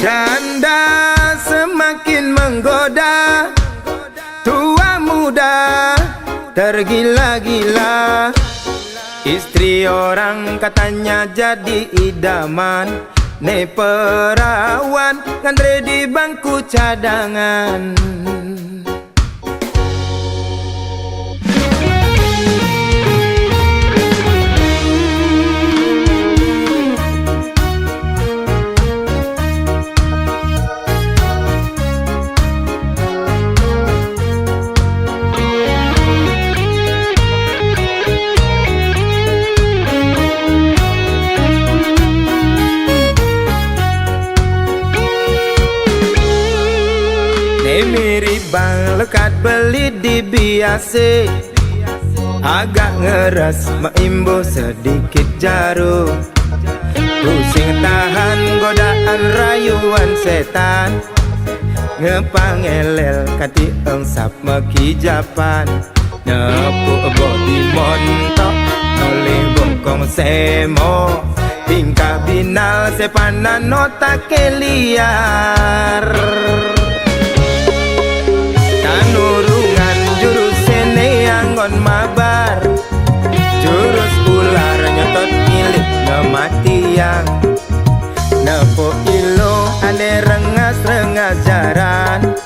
Janda semakin menggoda, tua muda tergila-gila. Istri orang katanya jadi idaman, ne perawan ngantri di bangku cadangan. Mirip bang lekat beli di biase, agak ngeras maimbo sedikit jarum. Pusing tahan godaan rayuan setan, ngepangelel kati engsap mekijapan. Nepuk bodi montok oleh bongkong semo, tingkah binal sepanan otak liar. Tanurungan jurus sene anggon mabar, jurus ular nyotot milik ngematiang. Nepo ilo ane rengas-rengas jaran,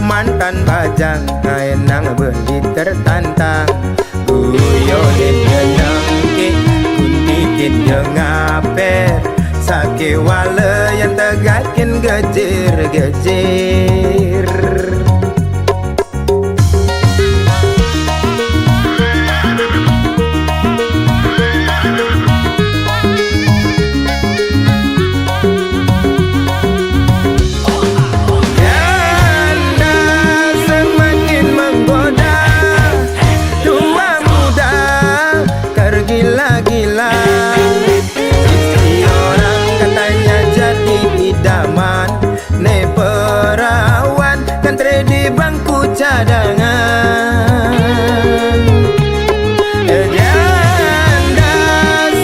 mantan bajang kaenang beli tertantang. Guyonin nyenengke kuntikin jengaper, sake wale yang tegakin gejir-gejir. Gila-gila, istri orang katanya jadi idaman, ne perawan ngantri di bangku cadangan. Janda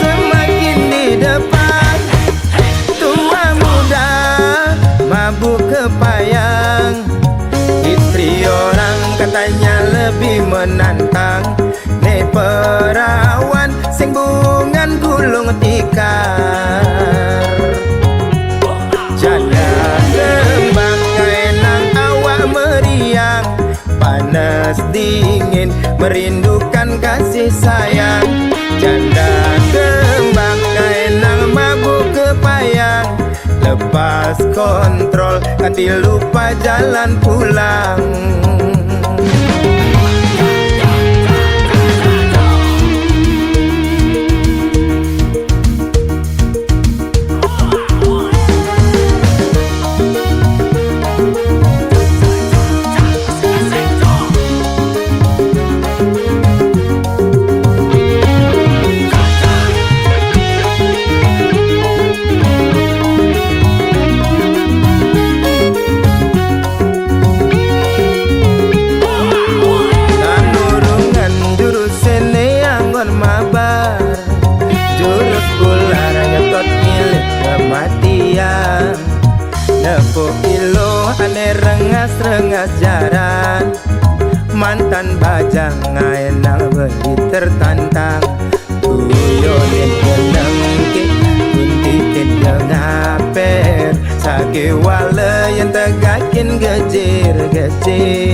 semakin di depan, tua muda mabuk kepayang. Istri orang katanya lebih menantang, ne perawan sing bungan gulung tikar. Janda kembang kaenang awak meriang, panas dingin merindukan kasih sayang. Janda kembang kaenang mabuk kepayang, lepas kontrol kati lupa jalan pulang. Nepuk ilo ane rengas-rengas jaran, mantan bajang ngaenang beli tertantang. Guyonin nyenengke kuntikin jengaper, sake wale yang tegakin gejir-gejir.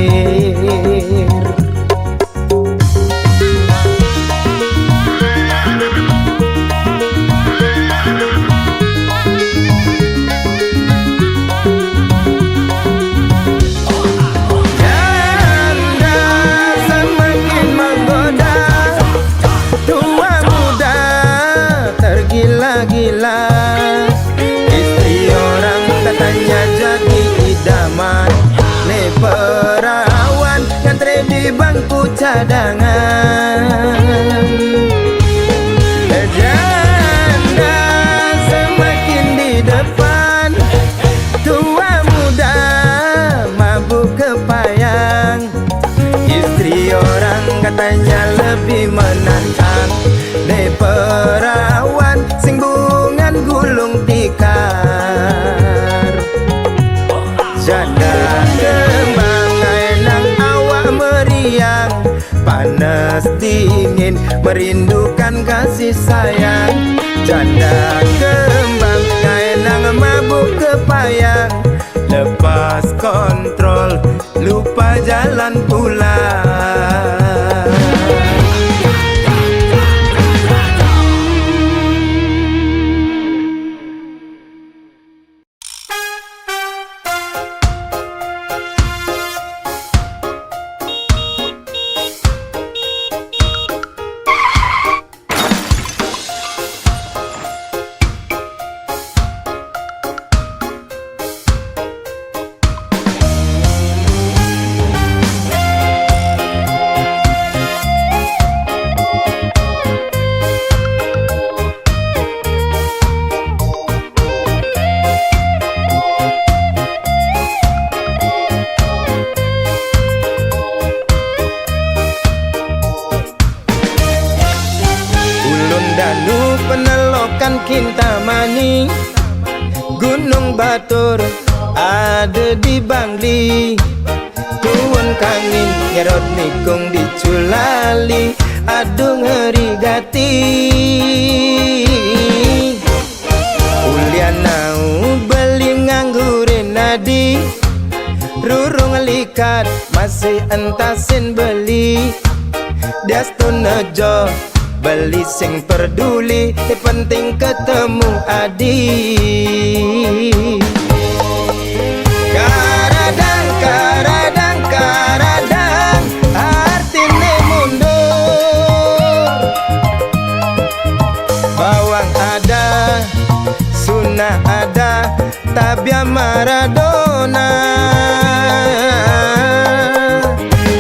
Gila-gila, istri orang katanya jadi idaman, ne perawan ngantri di bangku cadangan. Janda semakin di depan, tua muda mabuk kepayang. Istri orang katanya lebih menantang, ne perawan sing bungan gulung tikar. panas dingin, merindukan kasih sayang. Janda kembang, kaenang mabuk kepayang. Lepas kontrol, lupa jalan pulang. Kintamani, Gunung Batur ada di Bangli. Tuan kangin nyerot nikung di Culali, aduh ngeri gati. Ulianau beli nganggurin nadi, rurung likat masih entasin beli. Diastun nejo beli sing peduli, penting ketemu adi. Karadang, karadang, karadang, artine mundur. Bawang ada, sunnah ada, tabia Maradona.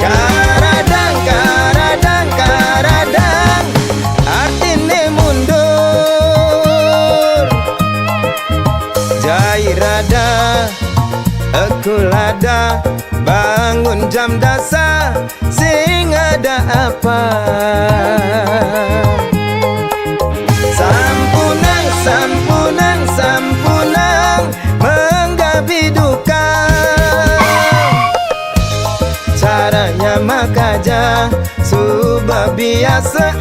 Karadang, karadang, karadang, artine mundur. Jairada, ekulada, bangun jam dasar, sing ada apa? Sampunang, sampunang, sampunang, menggabi duka. Caranya makaja, subah biasa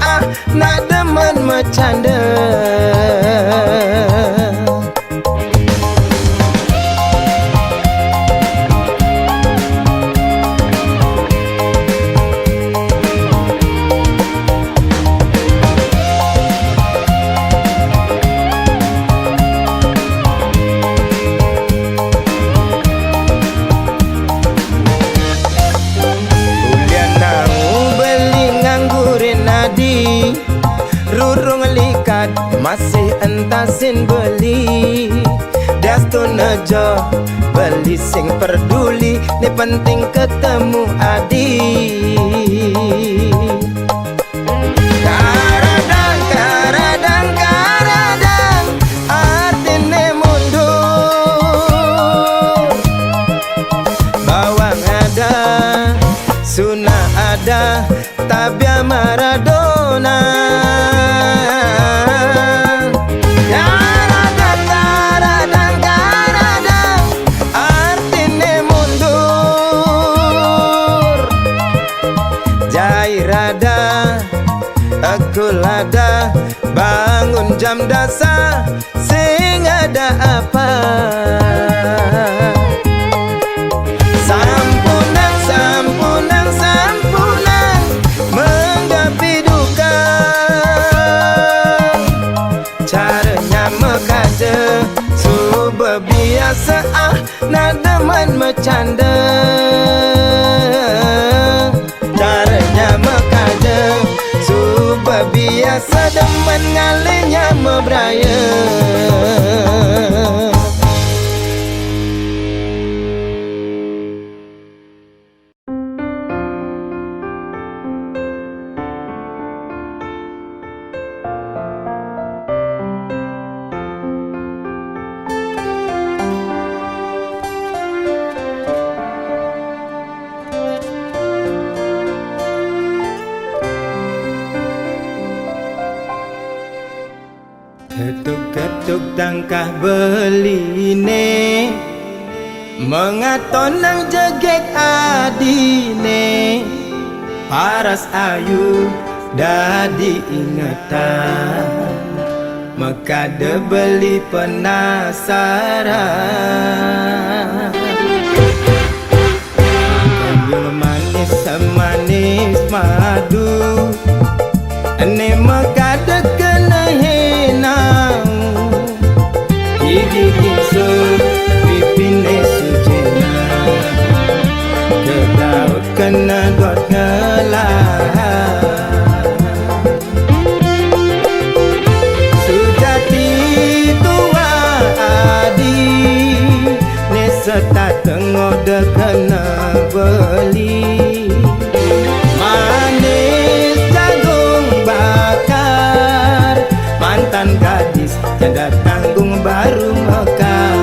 nak demen bercanda. Rurung likat masih entasin beli. Diastun nejo beli sing peduli, ni penting ketemu adi. Karadang, karadang, karadang, artine mundur. Bawang ada, sunnah ada, tabia Maradona. Karadang, karadang, karadang, artine mundur. Jairada, ekulada, bangun jam dasar, sing ada apa? Sampunang, sampunang, sampunang, menggapi duka. Caranya mekaje, subah biasa nak demen bercanda. Caranya mekaje, subah biasa demen ngalinya mebraya. Ketuk-ketuk tangkah beline, mengaton nang jegek adine. paras ayu dadi ingatan, maka debeli penasaran. Kanjung manis semanis madu, ane maka dekena henau, gigi gingsu pipine sujena, kedaut kena got ngelah. Sujati tua adi, neseta tengok dekena beli. Manis jagung bakar, mantan gadis janda tanggung baru mekar.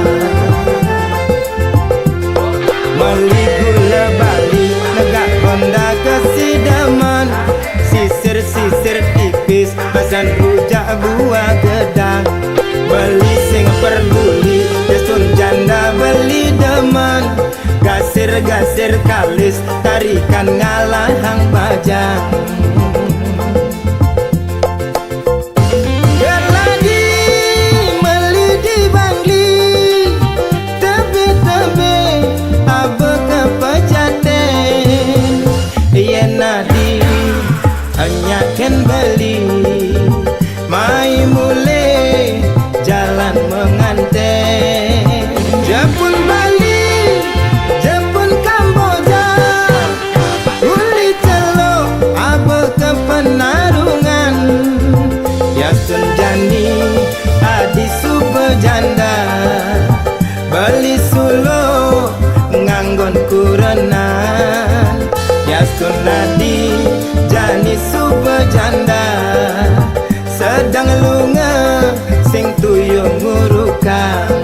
Meli gula bali negak Honda kesidaman, sisir-sisir tipis pesan rujak buah gedang. Beli sing peduli desun janda beli deman, gasir-gasir kalis tarikan ngalahang bajang. Gerladi meli di Bangli, tebe-tebe abe ke pejaten. Yen nadi hanya ken beli, mai mule jalan menganten. Jepun Bali, Jepun Kamboja, uli celok abe ke penarungan. Yasun jani adi sube janda, beli sulo nganggon kurenan. Yasun nadi jani sube janda, sedang lunga sing tuyung ngurukang.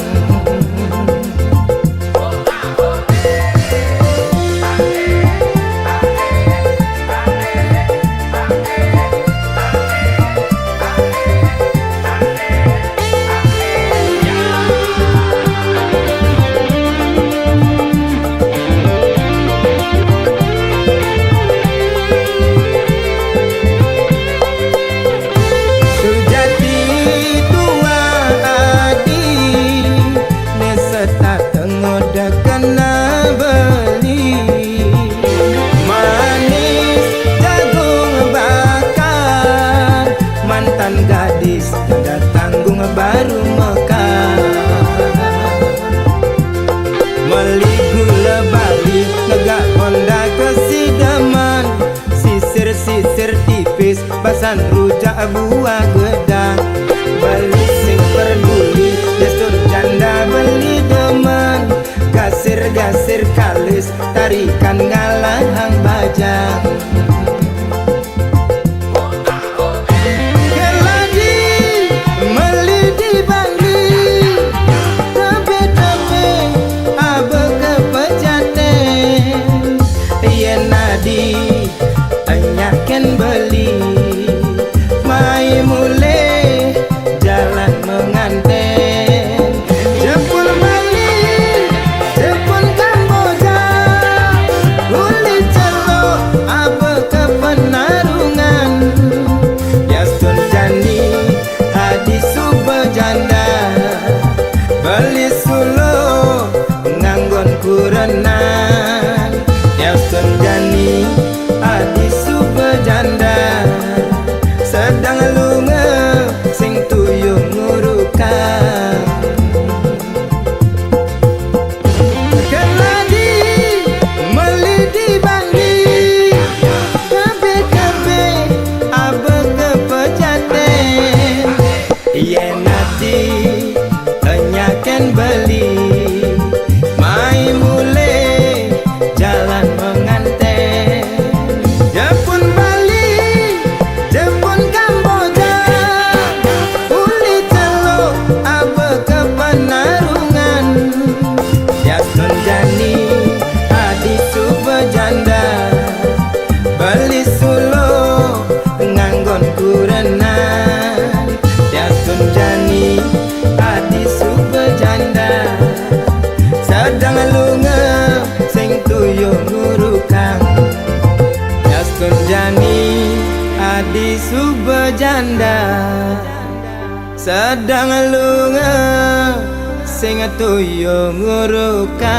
Gadis janda tanggung baru mekar. Meli gula bali negak Honda kesidaman, sisir-sisir tipis basan rujak buah gedang. Beli sing peduli desun janda beli deman, gasir-gasir kalis tarikan ngalahang bajang. Nadi anyaken beli, mai sedang lunga sing toyo ngurukan.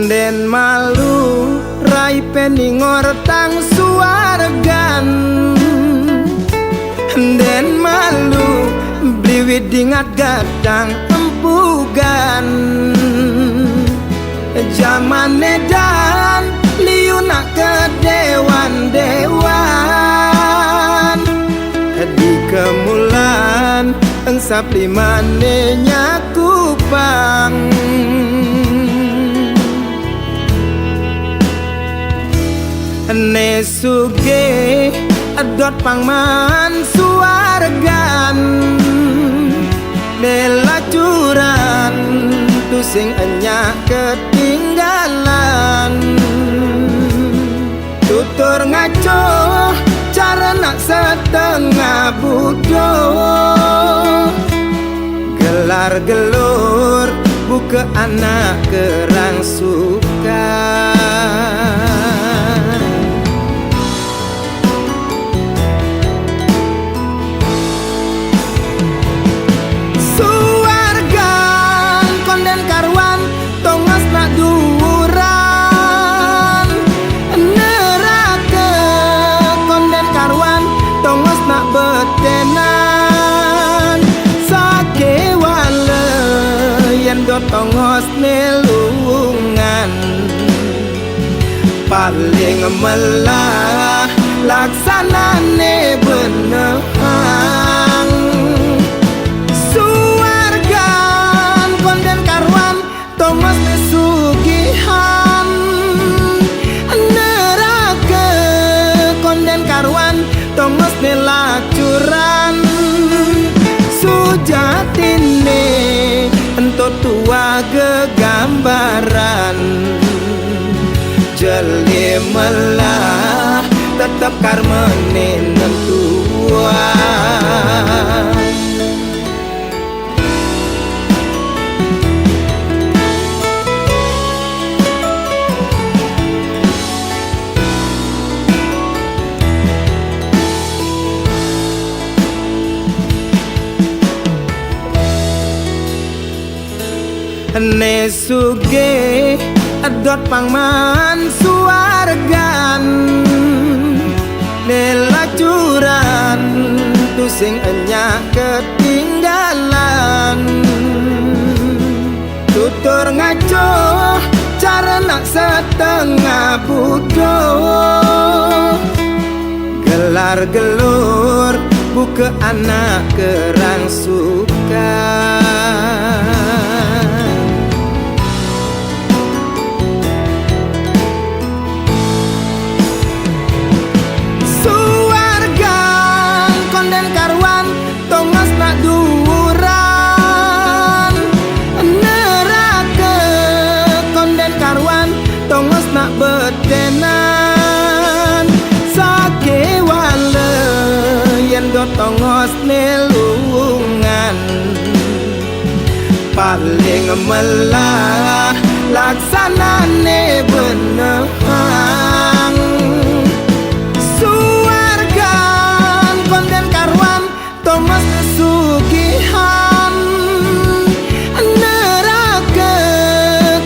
Den malu rai peningor tang suargan, den malu bliwit dingat gadang empugan. Zaman edan liuna ke dewan-dewan, di kemulan engsap limane nyakupang. Ne suge adot pangman suargan, nelacuran tu sing enya ketinggalan. Tutur ngaco cara nak setengah bodoh, gelar gelur buka anak kerang suka. Tongos nelungan paling melah laksanane benehang. Suargan konden karwan tongos nesugihan, neraka konden karwan tongos nelacuran. Sujatine ento tua gegambaran, jeli melah tetap karmene nentuan. Ne suge adot pangman suargan, nelacuran tu sing enya ketinggalan. Tutur ngaco cara nak setengah bodoh, gelar gelur buka anak kerang suka. Betenan sake wale yen do tongos nelungan, paling melah laksanane benehang. Suargan konden karwan tongos nesugihan, neraka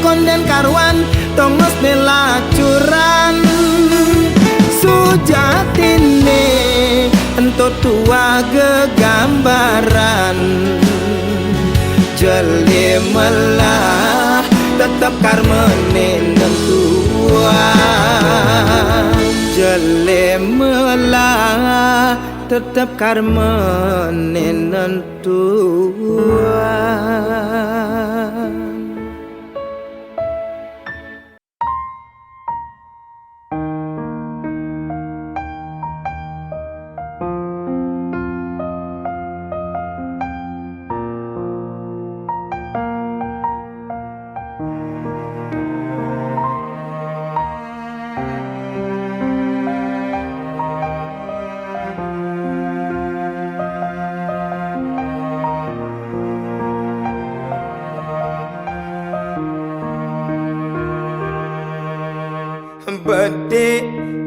konden karwan tongos nelacuran. Sujatine ento tua gegambaran, jeli melah tetap karmene nentuan. Jeli melah tetap karmene nentuan.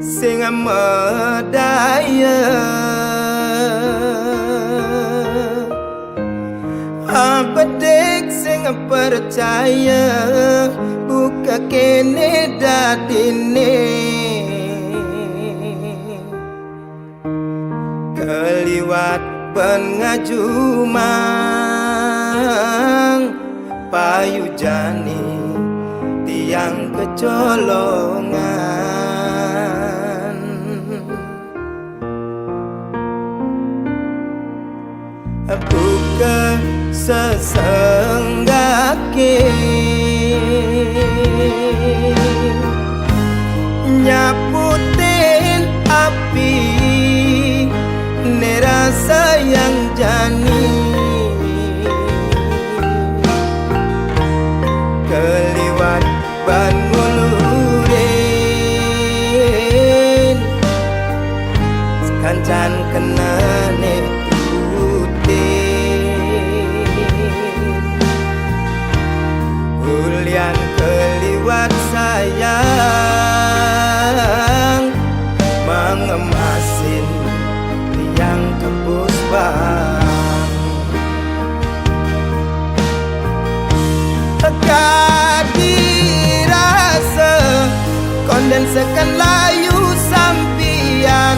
sing medaya Abadek sing percaya buka kene dadine keliwat pengajumang payu jani tiang kecolongan buka sesenggake nyaputin api nerasa yang jani keliwat ban ngulurin sekancan kenane Ulian keliwat sayang mengemasin tiang kepusbang kadirasa kondensekan layu sampian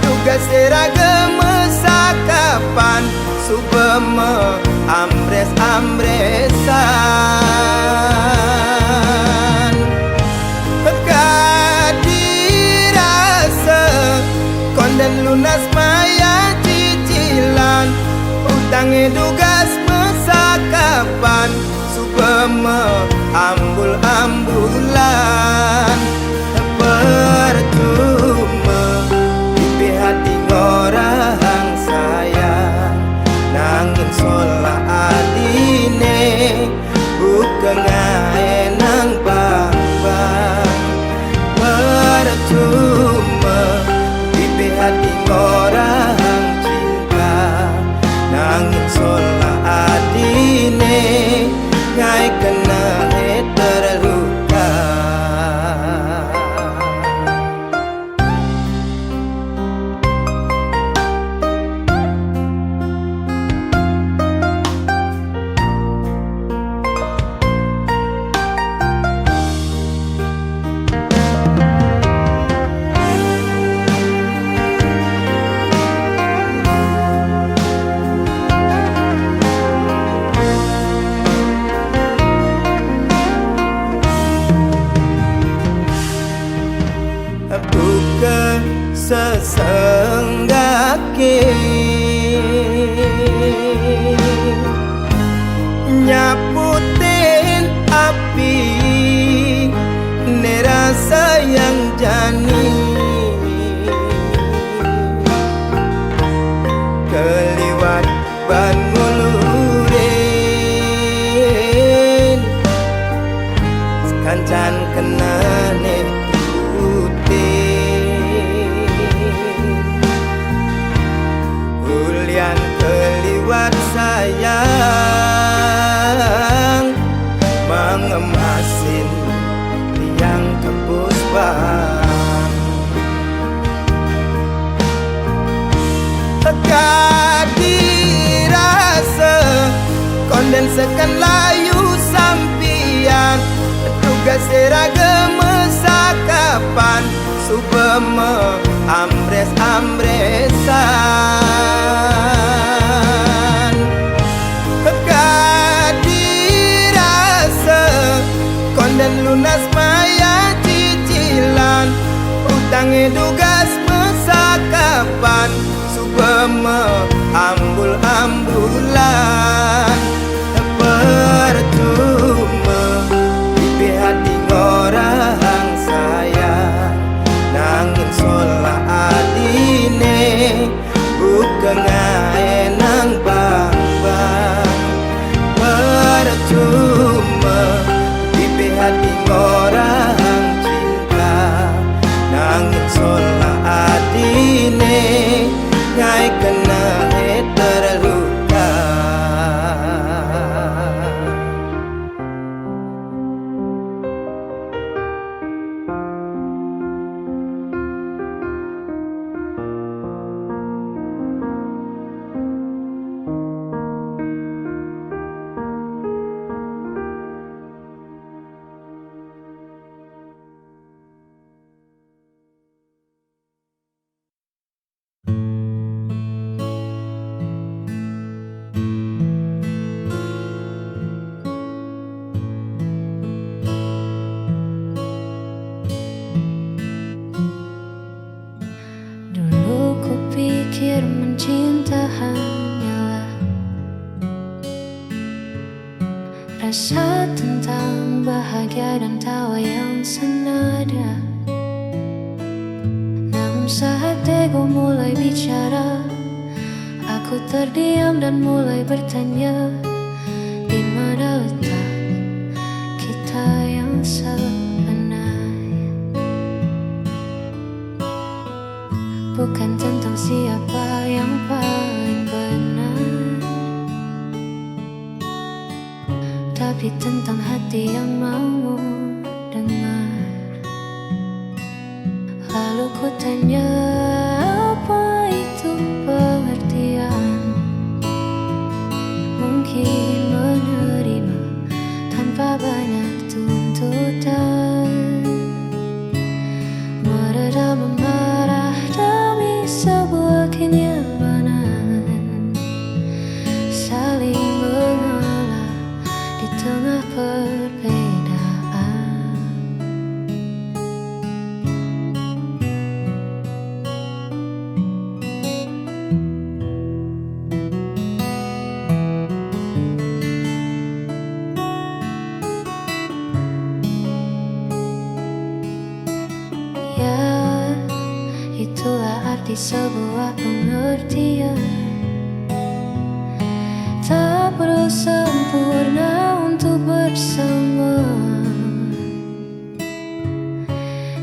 tugas seragam sakapan subeme amres-amresan kadirasa konden lunas maya cicilan utang dugas mesakapan subeme ambul-ambulan percuma di hati orang sayang nangin sola adine bukan nang bang-bang percuma di hati orang cinta nangin sola adine ngai kena terluka buka sesenggake nyaputin api nerasa yang jani keliwat ban ngulurin sekancan kenane Ulian keliwat sayang mengemasin tiang kepusbang kadirasa kondensekan layu sampian tugas seragam sakapan subeme amres-amresan kadirasa konden lunas maya cicilan utang dugas mesakapan subeme ambul-ambulan percuma di hati orang sayang nangin sola adine bukan nang bang-bang percuma di hati orang cinta nangin sola adine ngai kena terluka Namun saat ego mulai bicara, aku terdiam dan mulai bertanya, di mana letak kita yang sebenarnya? Bukan tentang siapa yang paling benar, tapi tentang hati yang mau dengar. Lalu ku tanya, apa itu pengertian? Mungkin menerima tanpa banyak tuntutan, meredam amarah demi sebuah kenyamanan, saling mengalah di tengah perbedaan. Ya, itulah arti sebuah pengertian. Tak perlu sempurna untuk bersama,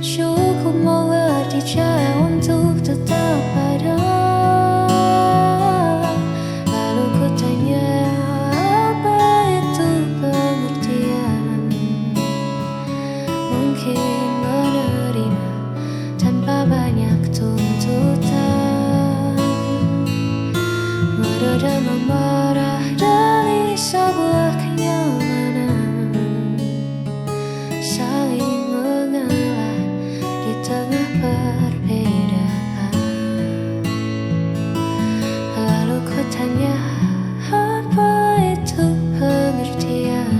cukup mengerti cara untuk tetap ada. Lalu ku tanya, apa itu pengertian? Mungkin menerima tanpa banyak tuntutan, meredam amarah dari sebuah kenyamanan, saling mengalah di tengah perbedaan. Lalu ku tanya, apa itu pengertian?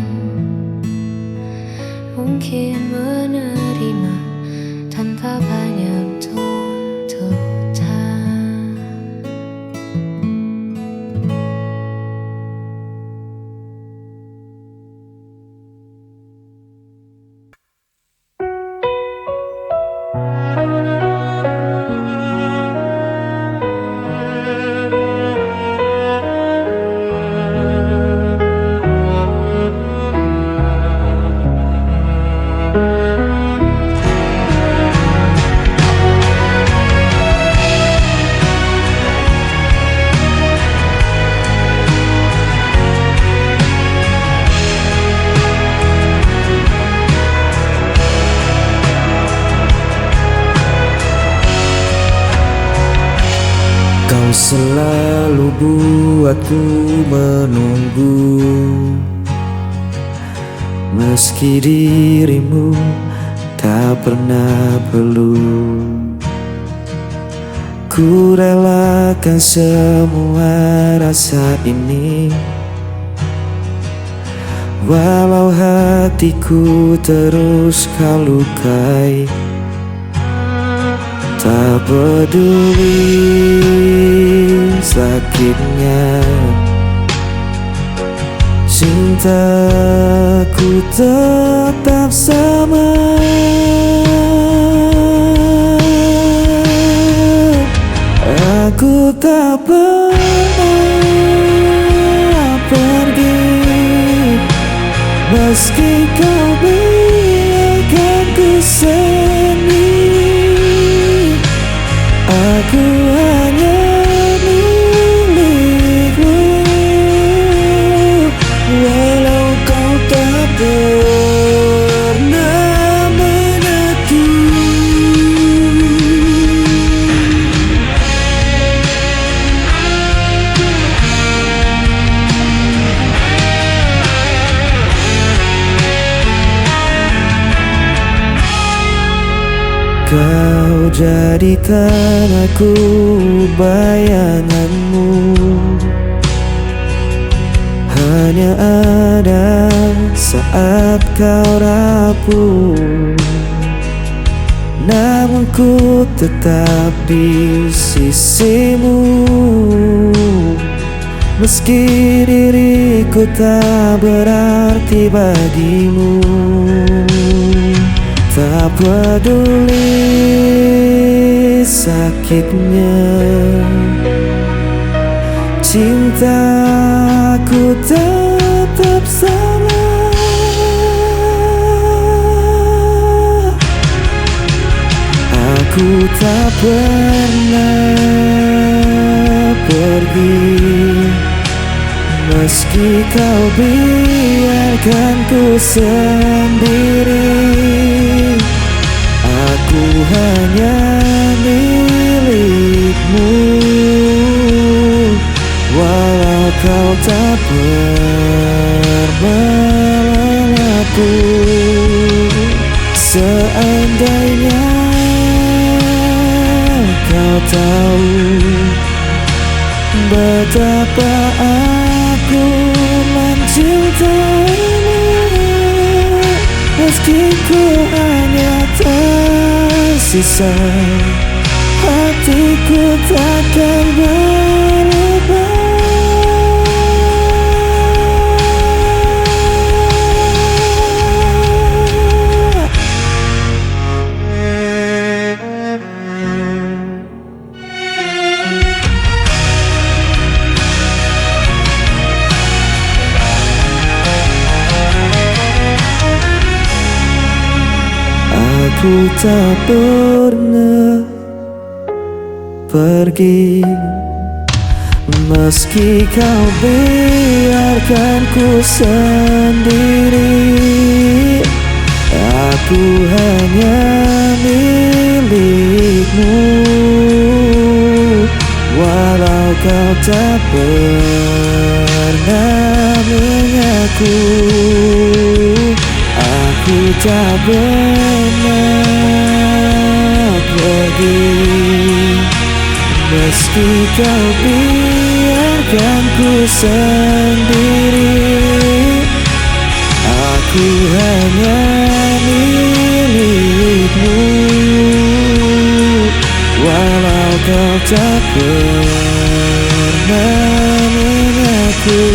Mungkin menerima tanpa banyak tuntutan. Kau selalu buatku menunggu, meski dirimu tak pernah perlu. Ku relakan semua rasa ini, walau hatiku terus kau lukai. Tak peduli sakitnya, cintaku tetap sama. Aku tak pernah pergi, meski kau biarkan ku sendiri. Aku hanya milikmu, walau kau tak pernah mengerti. Kau jadi tanahku, bayanganmu hanya ada saat kau rapuh. Namun ku tetap di sisimu, meski diriku tak berarti bagimu. Tak peduli sakitnya cintaku tetap salah. Aku tak pernah pergi, meski kau biarkan ku sendiri. Aku hanya milikmu, walau kau tak pernah lelahku. Seandainya kau tahu betapa aku mencintaimu, meski ku hanya tersisa, hatiku takkan berubah. Aku tak pernah pergi, meski kau biarkan ku sendiri. Aku hanya milikmu, walau kau tak pernah mengaku. Aku tak pernah pergi, meski kau biarkan ku sendiri. Aku hanya milikmu, walau kau tak pernah mengaku.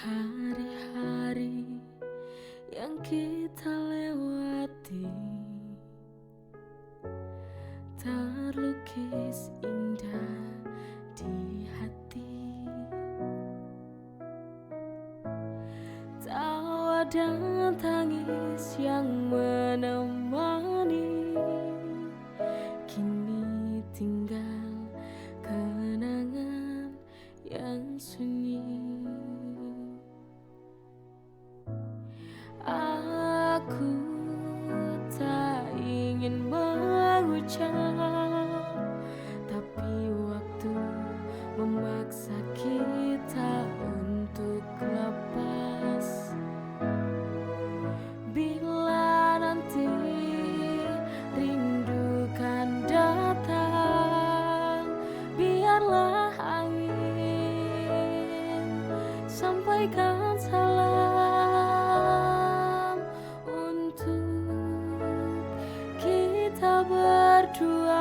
Hari-hari yang kita lewati terlukis indah di hati. Tawa dan tangis yang menemani, kini tinggal kenangan yang sunyi. Aku tak ingin mengucap, tapi waktu memaksa kita untuk lepas. Bila nanti rindu kan datang, biarlah angin sampaikan salam untuk kita berdua.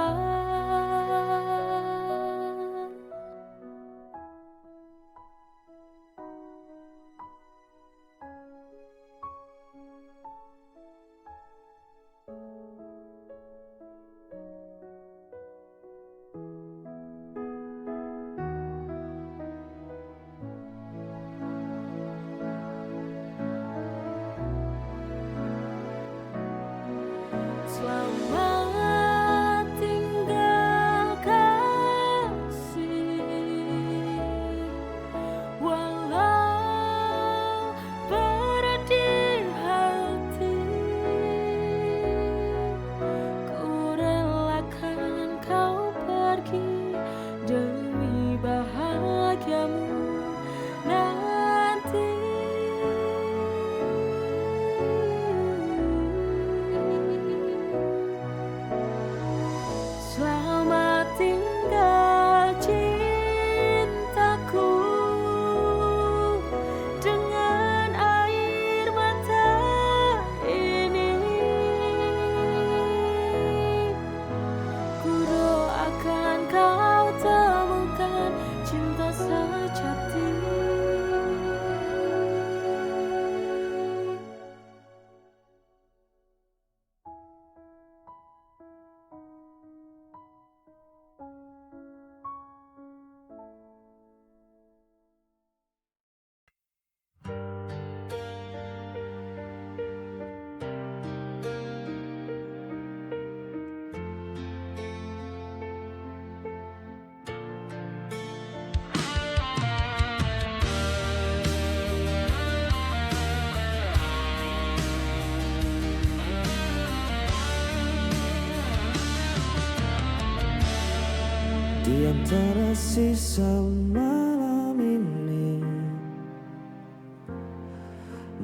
Di antara sisa malam ini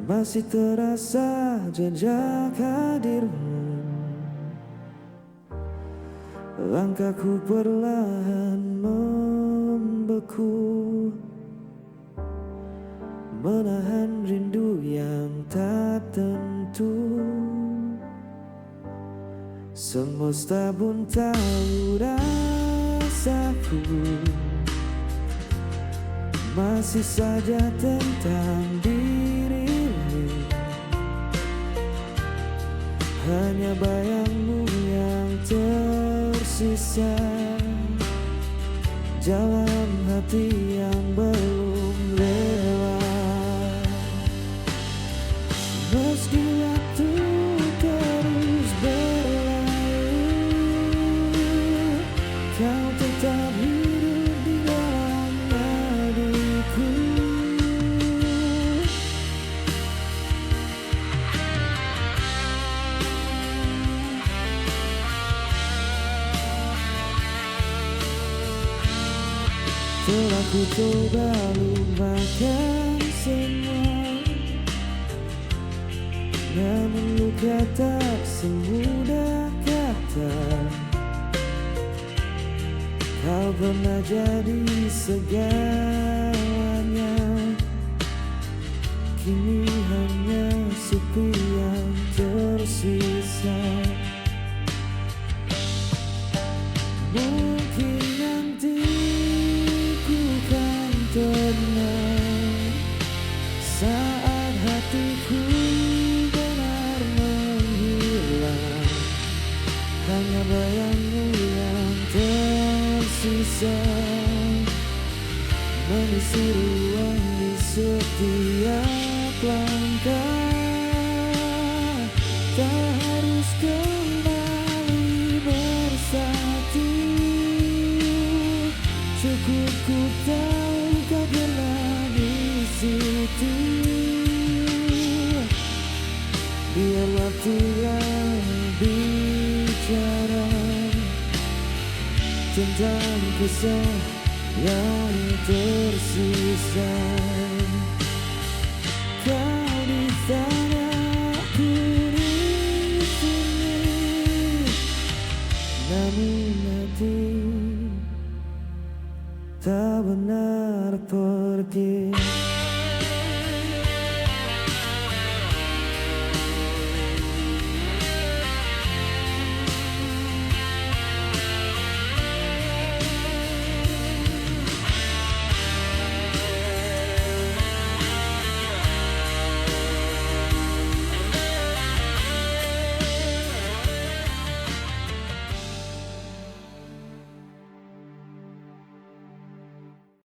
masih terasa jejak hadirmu. Langkahku perlahan membeku, menahan rindu yang tak tentu. Semesta pun tahu rasaku, masih saja tentang dirimu. Hanya bayangmu yang tersisa, jalan hati yang belum lewat. Meski waktu terus berlalu, kau tetap hidup di dalam hatiku. Telah ku coba lupakan semua, namun luka tak semudah kata. Kau pernah jadi segalanya, kini hanya sepi yang tersisa. Mungkin nanti ku kan tenang saat hatiku benar menghilang. Hanya bayangmu yang tersisa mengisi ruang di setiap langkah. Tak harus kembali bersatu, cukup ku tahu kau pernah di situ. Biar waktu yang bicara tentang kisah yang tersisa. Kau di sana, aku di sini, namun hati tak benar pergi.